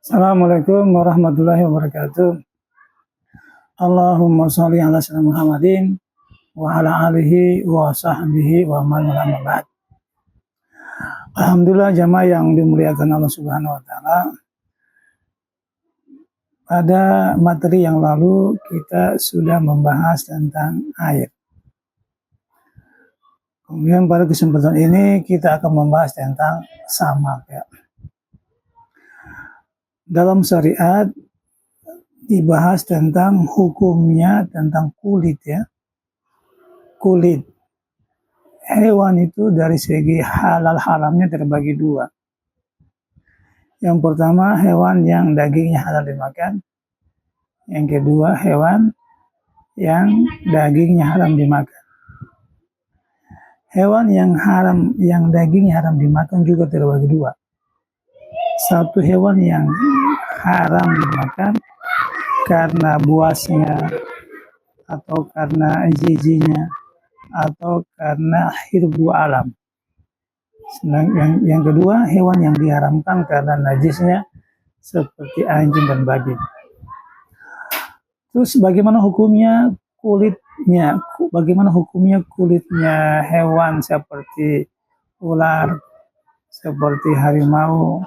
Assalamualaikum warahmatullahi wabarakatuh. Allahumma sholli ala sayyidina Muhammadin wa ala alihi wa sahbihi wa man wala ba'd. Alhamdulillah jamaah yang dimuliakan Allah Subhanahu wa taala. Pada materi yang lalu kita sudah membahas tentang air. Kemudian pada kesempatan ini kita akan membahas tentang samak ya. Dalam syariat dibahas tentang hukumnya tentang kulit ya. Kulit hewan itu dari segi halal haramnya terbagi dua. Yang pertama hewan yang dagingnya halal dimakan. Yang kedua hewan yang dagingnya haram dimakan. Hewan yang dagingnya haram dimakan juga terbagi dua. Satu hewan yang haram dimakan karena buasnya atau karena jijinya atau karena hirbu alam. Yang kedua hewan yang diharamkan karena najisnya seperti anjing dan babi. Terus bagaimana hukumnya kulitnya? Bagaimana hukumnya kulitnya hewan seperti ular, seperti harimau,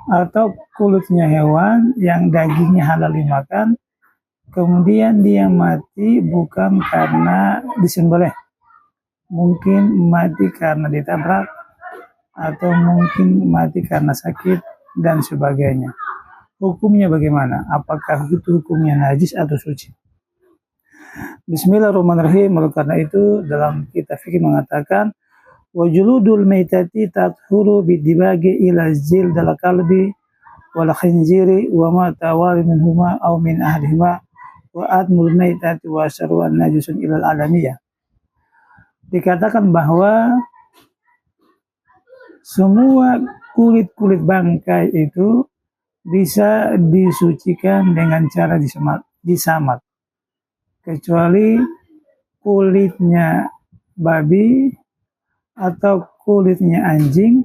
atau kulitnya hewan yang dagingnya halal dimakan, kemudian dia mati bukan karena disembelih, mungkin mati karena ditabrak, atau mungkin mati karena sakit dan sebagainya. Hukumnya bagaimana? Apakah itu hukumnya najis atau suci? Bismillahirrahmanirrahim. Karena itu dalam kitab fikih mengatakan wajuludul maitati tathuru bidibagi ila zildal kalbi wal khinziri wa ma tawari minhuma aw min ahlihima wa admul maitati wa syarwan najisun ilal alamiyah. Dikatakan bahwa semua kulit-kulit bangkai itu bisa disucikan dengan cara disamak kecuali kulitnya babi atau kulitnya anjing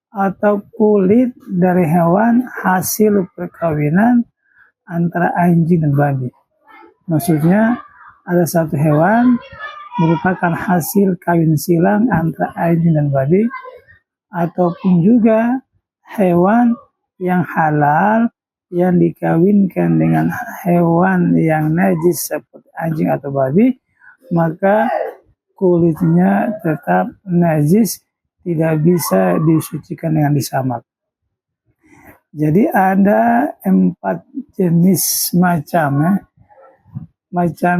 atau kulit dari hewan hasil perkawinan antara anjing dan babi. Maksudnya ada satu hewan merupakan hasil kawin silang antara anjing dan babi, ataupun juga hewan yang halal yang dikawinkan dengan hewan yang najis seperti anjing atau babi, maka kulitnya tetap najis, tidak bisa disucikan dengan disamak. Jadi ada 4 jenis macam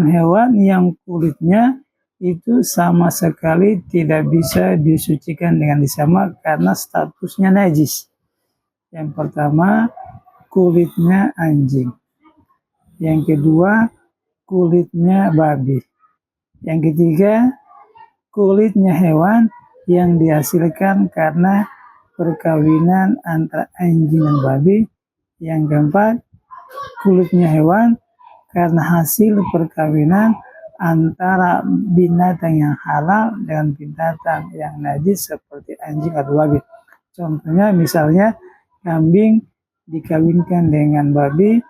hewan yang kulitnya itu sama sekali tidak bisa disucikan dengan disamak karena statusnya najis. Yang pertama kulitnya anjing. Yang kedua kulitnya babi. Yang ketiga kulitnya hewan yang dihasilkan karena perkawinan antara anjing dan babi. Yang keempat, kulitnya hewan karena hasil perkawinan antara binatang yang halal dengan binatang yang najis seperti anjing atau babi. Contohnya misalnya kambing dikawinkan dengan babi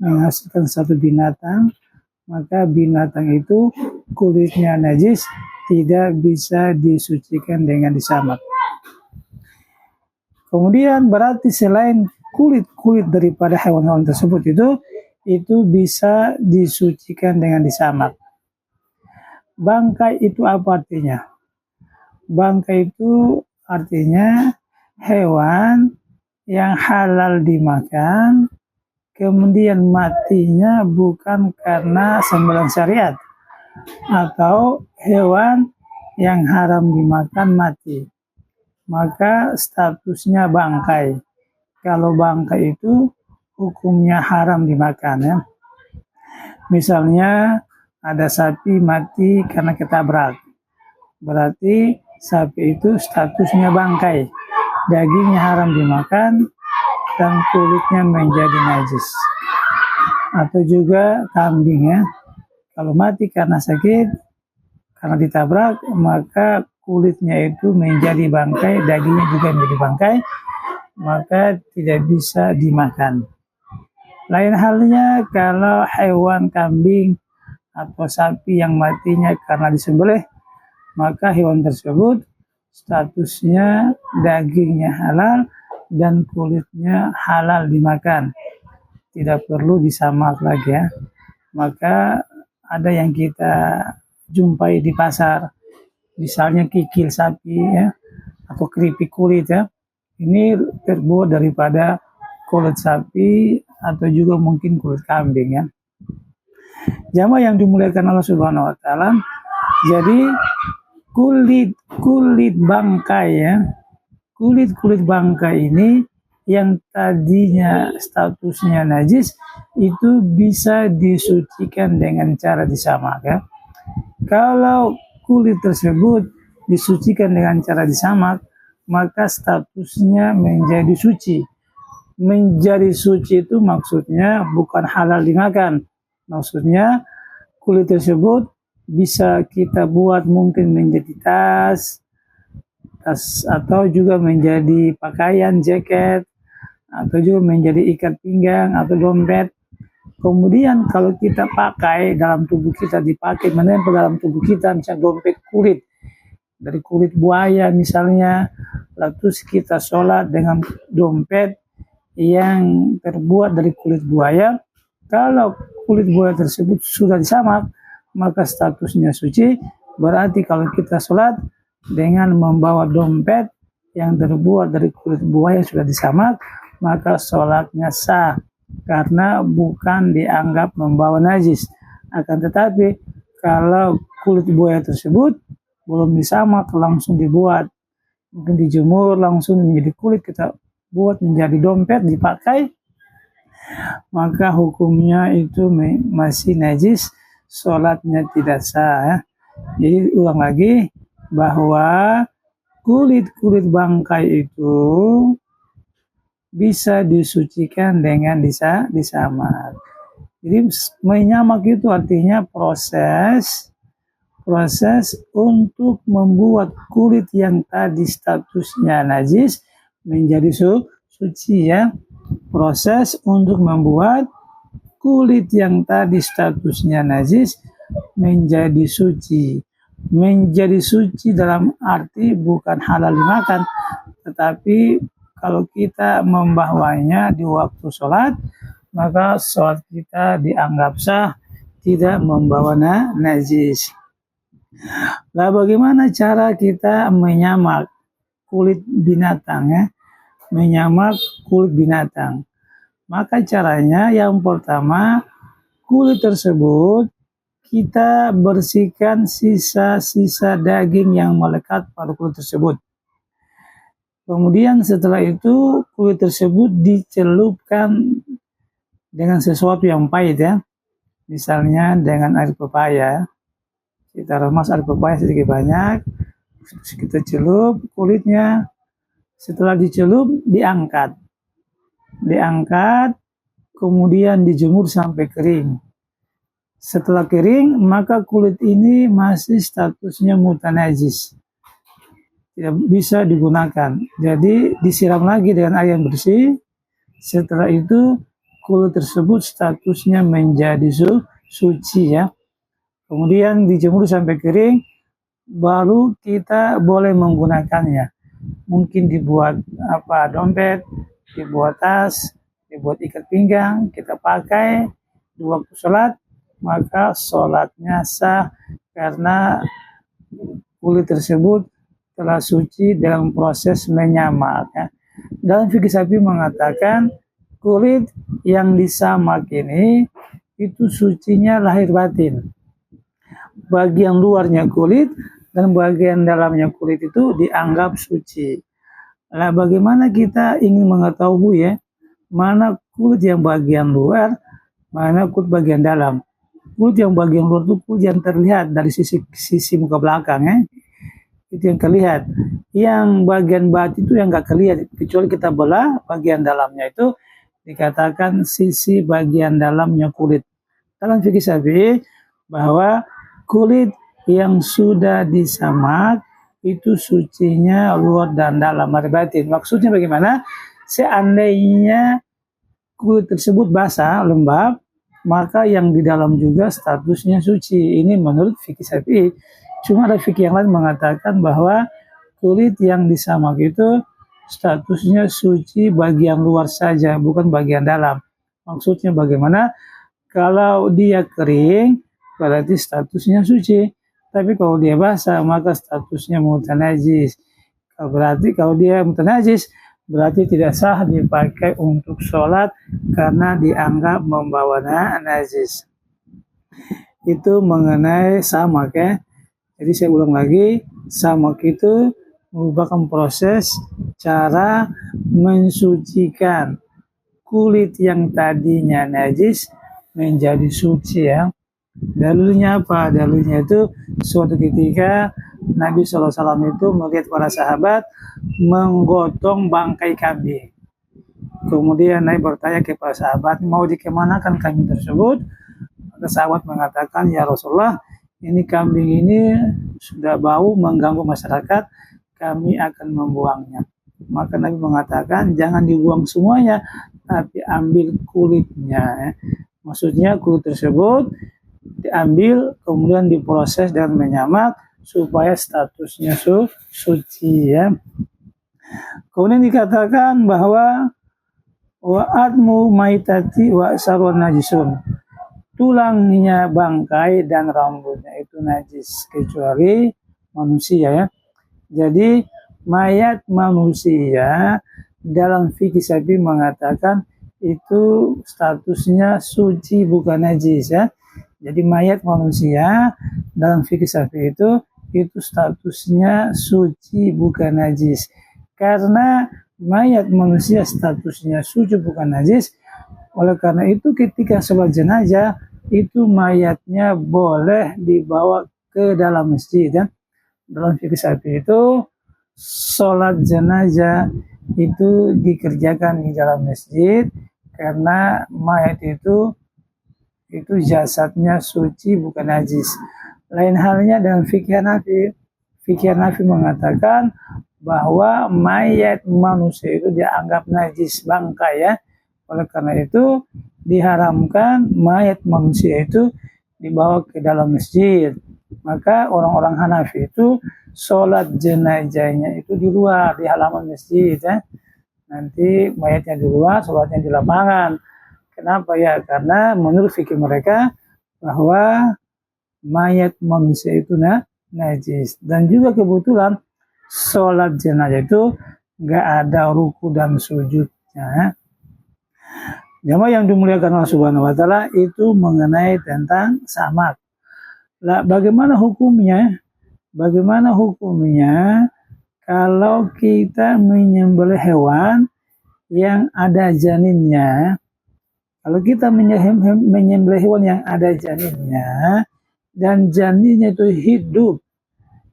menghasilkan satu binatang, maka binatang itu kulitnya najis, tidak bisa disucikan dengan disamak. Kemudian berarti selain kulit daripada hewan-hewan tersebut itu bisa disucikan dengan disamak. Bangkai itu apa artinya? Bangkai itu artinya hewan yang halal dimakan, kemudian matinya bukan karena sembelihan syariat, atau hewan yang haram dimakan mati, maka statusnya bangkai. Kalau bangkai itu hukumnya haram dimakan ya. Misalnya ada sapi mati karena ketabrak, berarti sapi itu statusnya bangkai, dagingnya haram dimakan dan kulitnya menjadi najis. Atau juga kambing ya, kalau mati karena sakit, karena ditabrak, maka kulitnya itu menjadi bangkai, dagingnya juga menjadi bangkai, maka tidak bisa dimakan. Lain halnya kalau hewan kambing atau sapi yang matinya karena disembelih, maka hewan tersebut statusnya dagingnya halal dan kulitnya halal dimakan. Tidak perlu disamak lagi ya. Maka ada yang kita jumpai di pasar, misalnya kikil sapi ya, atau keripik kulit ya. Ini terbuat daripada kulit sapi atau juga mungkin kulit kambing ya. Jamaah yang dimuliakan Allah Subhanahu wa taala, jadi kulit bangkai ya. Kulit bangkai ini yang tadinya statusnya najis itu bisa disucikan dengan cara disamak ya. Kalau kulit tersebut disucikan dengan cara disamak, maka statusnya menjadi suci. Menjadi suci itu maksudnya bukan halal dimakan. Maksudnya kulit tersebut bisa kita buat mungkin menjadi tas atau juga menjadi pakaian, jaket, atau juga menjadi ikat pinggang atau dompet. Kemudian kalau kita pakai dalam tubuh kita, dipakai menempel dalam tubuh kita, misalnya dompet kulit, dari kulit buaya misalnya, lalu kita sholat dengan dompet yang terbuat dari kulit buaya. Kalau kulit buaya tersebut sudah disamak, maka statusnya suci. Berarti kalau kita sholat dengan membawa dompet yang terbuat dari kulit buaya yang sudah disamak, maka sholatnya sah karena bukan dianggap membawa najis. Akan tetapi kalau kulit buaya tersebut belum disamak, langsung dibuat, mungkin dijemur langsung menjadi kulit, kita buat menjadi dompet dipakai, maka hukumnya itu masih najis, sholatnya tidak sah ya. Jadi ulang lagi bahwa kulit bangkai itu bisa disucikan dengan disamak. Jadi menyamak itu artinya proses untuk membuat kulit yang tadi statusnya najis menjadi suci ya. Proses untuk membuat kulit yang tadi statusnya najis menjadi suci. Menjadi suci dalam arti bukan halal dimakan, tetapi kalau kita membawanya di waktu sholat, maka sholat kita dianggap sah, tidak membawa najis. Lah bagaimana cara kita menyamak kulit binatang ya? Menyamak kulit binatang. Maka caranya yang pertama, kulit tersebut kita bersihkan sisa-sisa daging yang melekat pada kulit tersebut. Kemudian setelah itu kulit tersebut dicelupkan dengan sesuatu yang pahit ya. Misalnya dengan air pepaya. Kita remas air pepaya sedikit banyak. Kita celup kulitnya. Setelah dicelup diangkat. Kemudian dijemur sampai kering. Setelah kering maka kulit ini masih statusnya mutanajis. Tidak bisa digunakan. Jadi disiram lagi dengan air yang bersih. Setelah itu kulit tersebut statusnya menjadi suci ya. Kemudian dijemur sampai kering, baru kita boleh menggunakannya. Mungkin dibuat dompet, dibuat tas, dibuat ikat pinggang, kita pakai di waktu sholat, maka sholatnya sah karena kulit tersebut telah suci dalam proses menyamak ya. Dalam fikih Syafi'i mengatakan kulit yang disamak ini itu sucinya lahir batin. Bagian luarnya kulit dan bagian dalamnya kulit itu dianggap suci. Nah, bagaimana kita ingin mengetahui ya mana kulit yang bagian luar, mana kulit bagian dalam? Kulit yang bagian luar itu kulit yang terlihat dari sisi muka belakang ya. Itu yang terlihat. Yang bagian batin itu yang nggak terlihat, kecuali kita belah bagian dalamnya, itu dikatakan sisi bagian dalamnya kulit. Dalam fikih Syafi'i bahwa kulit yang sudah disamak itu sucinya luar dan dalam, lahir batin. Maksudnya bagaimana? seandainya kulit tersebut basah, lembab, maka yang di dalam juga statusnya suci. Ini menurut fikih Syafi'i. Cuma ada fikih yang lain mengatakan bahwa kulit yang disamak itu statusnya suci bagian luar saja, bukan bagian dalam. Maksudnya bagaimana? Kalau dia kering, berarti statusnya suci. Tapi kalau dia basah, maka statusnya mutanajis. Berarti kalau dia mutanajis, berarti tidak sah dipakai untuk sholat karena dianggap membawa najis. Itu mengenai samak ya. Jadi saya ulang lagi, samak itu merupakan proses cara mensucikan kulit yang tadinya najis menjadi suci ya. Dalilnya apa? Dalilnya itu suatu ketika Nabi SAW itu melihat para sahabat menggotong bangkai kambing. Kemudian Nabi bertanya kepada sahabat, mau dikemanakan kambing tersebut? Maka sahabat mengatakan, ya Rasulullah, ini kambing ini sudah bau mengganggu masyarakat, kami akan membuangnya. Maka Nabi mengatakan, jangan dibuang semuanya, tapi ambil kulitnya. Maksudnya kulit tersebut diambil, kemudian diproses dan menyamak supaya statusnya suci ya. Kemudian dikatakan bahwa wa admu maitati wa sarwan najisun. Tulangnya bangkai dan rambutnya itu najis kecuali manusia ya. Jadi mayat manusia dalam fikih Syafi'i mengatakan itu statusnya suci bukan najis ya. Jadi mayat manusia dalam fikih Syafi'i itu statusnya suci bukan najis. Karena mayat manusia statusnya suci bukan najis, oleh karena itu ketika sholat jenazah itu mayatnya boleh dibawa ke dalam masjid ya. Dalam fikih Syafi'i itu sholat jenazah itu dikerjakan di dalam masjid karena mayat itu jasadnya suci bukan najis. Lain halnya dengan fikih Hanafi. Fikih Hanafi mengatakan bahwa mayat manusia itu dianggap najis bangkai ya. Oleh karena itu diharamkan mayat manusia itu dibawa ke dalam masjid. Maka orang-orang Hanafi itu sholat jenazahnya itu di luar, di halaman masjid ya. Nanti mayatnya di luar, sholatnya di lapangan. Kenapa ya? Karena menurut fikih mereka bahwa mayat manusia itu najis. Dan juga kebetulan sholat jenazah itu nggak ada ruku dan sujudnya. Jamaah yang dimuliakan Allah Subhanahu wa Ta'ala, itu mengenai tentang samak. Lah, bagaimana hukumnya? Bagaimana hukumnya kalau kita menyembelih hewan yang ada janinnya? Kalau kita menyembelih hewan yang ada janinnya dan janinnya itu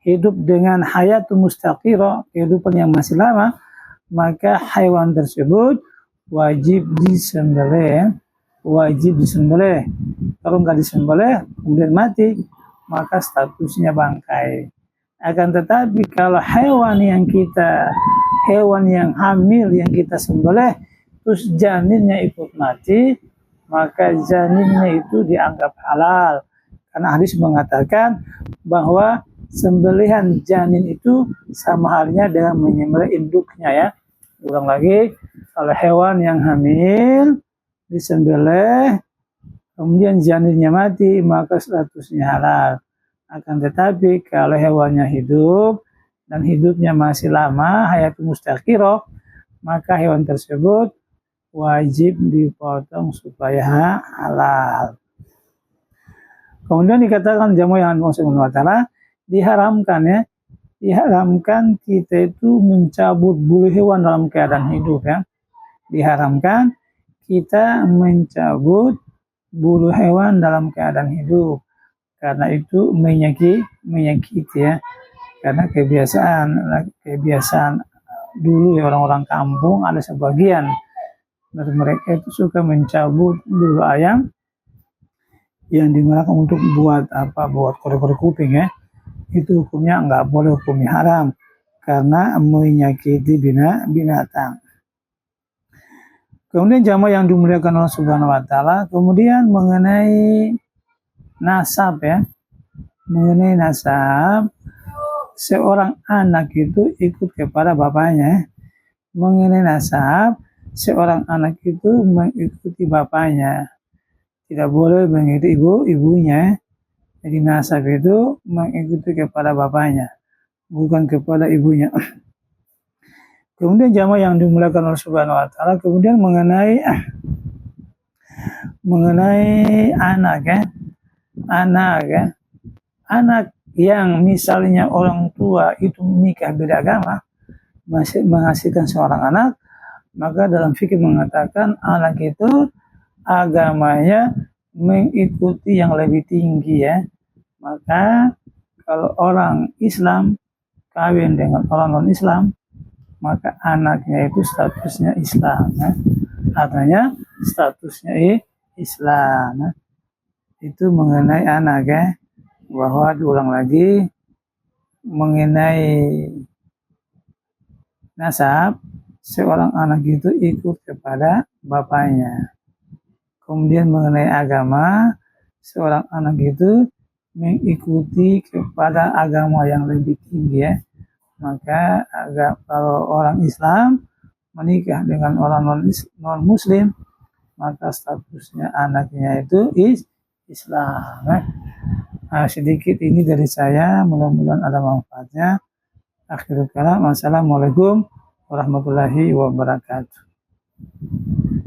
hidup dengan hayatun mustaqirah, kehidupan yang masih lama, maka hewan tersebut wajib disembelih. Kalau nggak disembelih kemudian mati, maka statusnya bangkai. Akan tetapi kalau hewan yang hamil yang kita sembelih terus janinnya ikut mati, maka janinnya itu dianggap halal. Karena hadis mengatakan bahwa sembelihan janin itu sama halnya dengan menyembelih induknya ya. Ulang lagi, kalau hewan yang hamil disembelih kemudian janinnya mati, maka statusnya halal. Akan tetapi kalau hewannya hidup dan hidupnya masih lama, hayatun mustaqirah, maka hewan tersebut wajib dipotong supaya halal. Kemudian dikatakan jamaah yang Allah Ta'ala, diharamkan kita itu mencabut bulu hewan dalam keadaan hidup ya. Diharamkan kita mencabut bulu hewan dalam keadaan hidup. Karena itu menyakiti ya. Karena kebiasaan dulu ya orang-orang kampung ada sebagian dari mereka itu suka mencabut bulu ayam yang digunakan untuk buat korek-korek kuping ya. Itu hukumnya nggak boleh, hukumnya haram karena menyakiti binatang. Kemudian jamaah yang dimuliakan Allah Subhanahu wa taala, kemudian mengenai nasab ya. Mengenai nasab, seorang anak itu ikut kepada bapaknya. Mengenai nasab, seorang anak itu mengikuti bapaknya. Tidak boleh mengikuti ibunya. Jadi nasab itu mengikuti kepada bapaknya, bukan kepada ibunya. Kemudian jamaah yang dimuliakan Allah Subhanahu wa taala, kemudian mengenai anak ya. Anak yang misalnya orang tua itu menikah beda agama, masih menghasilkan seorang anak, maka dalam fikih mengatakan anak itu agamanya mengikuti yang lebih tinggi ya. Maka kalau orang Islam kawin dengan orang non-Islam, maka anaknya itu statusnya Islam ya. Artinya statusnya Islam ya. Itu mengenai anak ya. Bahwa diulang lagi mengenai nasab, seorang anak itu ikut kepada bapaknya. Kemudian mengenai agama, seorang anak itu mengikuti kepada agama yang lebih tinggi ya. Maka kalau orang Islam menikah dengan orang non Muslim, maka statusnya anaknya itu Islam. Nah, sedikit ini dari saya, mudah-mudahan ada manfaatnya. Akhirul kalam, wassalamualaikum warahmatullahi wabarakatuh.